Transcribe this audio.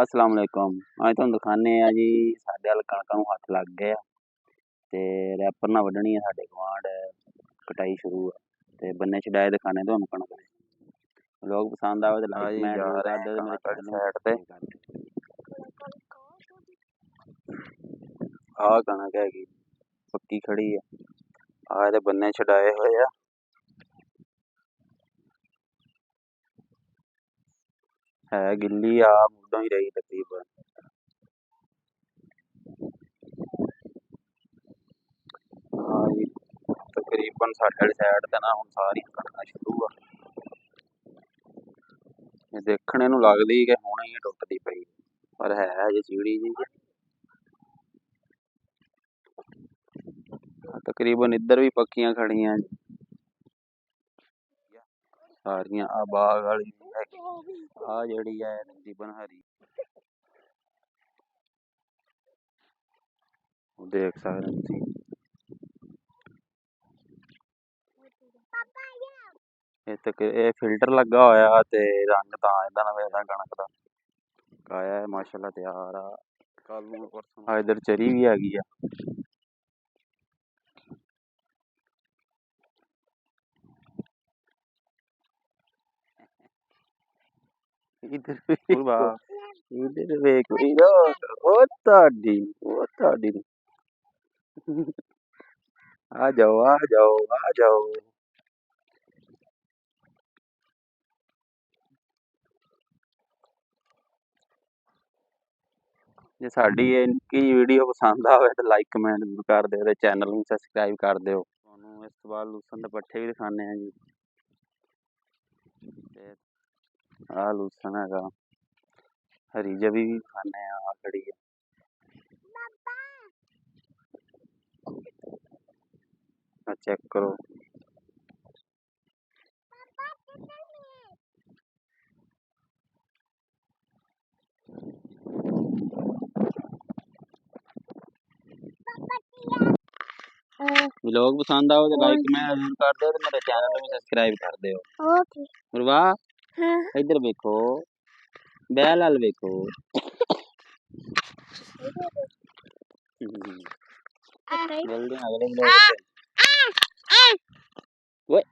अस्सलाम वालेकुम। अज तुहानूं दिखाने आ जी साडे अल कणकां नूं हत्थ लग गए ते रैपर ना वड्ढनी है साडे गुआंढ कटाई शुरू है ते बन्ने छडाए दिखाने तुहानूं कणक दे। लोग पसंद आवे तो लाइक कमेंट जरूर कर दिओ ते मेरे चैनल नूं सब्सक्राइब कर दिओ। आ कणक हैगी पक्की खड़ी है, आ इहदे बन्ने छडाए होए आ। है गिल्ली आ मुद्दों ही रही तकरीबन। हाँ जी तकरीबन साढ़े वाली साइड ते ना हुण सारियां कणकां शुरू आ। ये देखने नूं लगदी कि हुणे ही टुटदी पई पर है हजे चीड़ी जी। तकरीबन इधर भी पक्कियां खड़ियां सारियां। आ बाग वाली हैगी, आ जिहड़ी है तकरीबन हरी देख सकदे तुसीं। ਇਹ ਫਿਲਟਰ ਲੱਗਾ ਹੋਇਆ ਤੇ ਰੰਗ ਤਾਂ ਇਦਾਂ ਦਾ ਵੇਖਦਾ ਕਣਕ ਦਾ ਕਾਇਆ ਹੈ ਮਾਸ਼ਾਅੱਲਾ ਤਿਆਰ ਆ। ਕੱਲ ਨੂੰ ਪਰਸੋਂ ਆ ਇਧਰ ਚਰੀ ਵੀ ਹੈਗੀ ਆ। ਇਧਰ ਵੇਖ ਉਹ ਤੁਹਾਡੀ ਆ ਜਾਓ ਆ ਜਾਓ ਆ ਜਾਓ। ਜੇ ਸਾਡੀ ਇਹ ਨਿੱਕੀ ਜਿਹੀ ਵੀਡੀਓ ਪਸੰਦ ਆਵੇ ਤਾਂ ਲਾਈਕ ਕਮੈਂਟ ਜ਼ਰੂਰ ਕਰ ਦਿਓ ਤੇ ਚੈਨਲ ਨੂੰ ਸਬਸਕ੍ਰਾਈਬ ਕਰ ਦਿਓ। ਤੁਹਾਨੂੰ ਇਸ ਤੋਂ ਬਾਅਦ ਲੂਸਣ ਦੇ ਪੱਠੇ ਵੀ ਦਿਖਾਉਂਦੇ ਹਾਂ ਜੀ। ਤੇ ਆਹ ਲੂਸਣ ਹੈਗਾ, ਹਰੀ ਜਵੀ ਵੀ ਦਿਖਾਉਂਦੇ ਹਾਂ, ਆ ਖੜੀ ਹੈ। ਆ ਚੈੱਕ ਕਰੋ। व्लॉग पसंद आओ तो लाइक कमेंट जरूर कर दो ते मेरे चैनल को सब्सक्राइब कर दियो। ओके मुरवा इधर देखो, बैल वाल देखो। मिलते हैं अगले व्लॉग में। ओए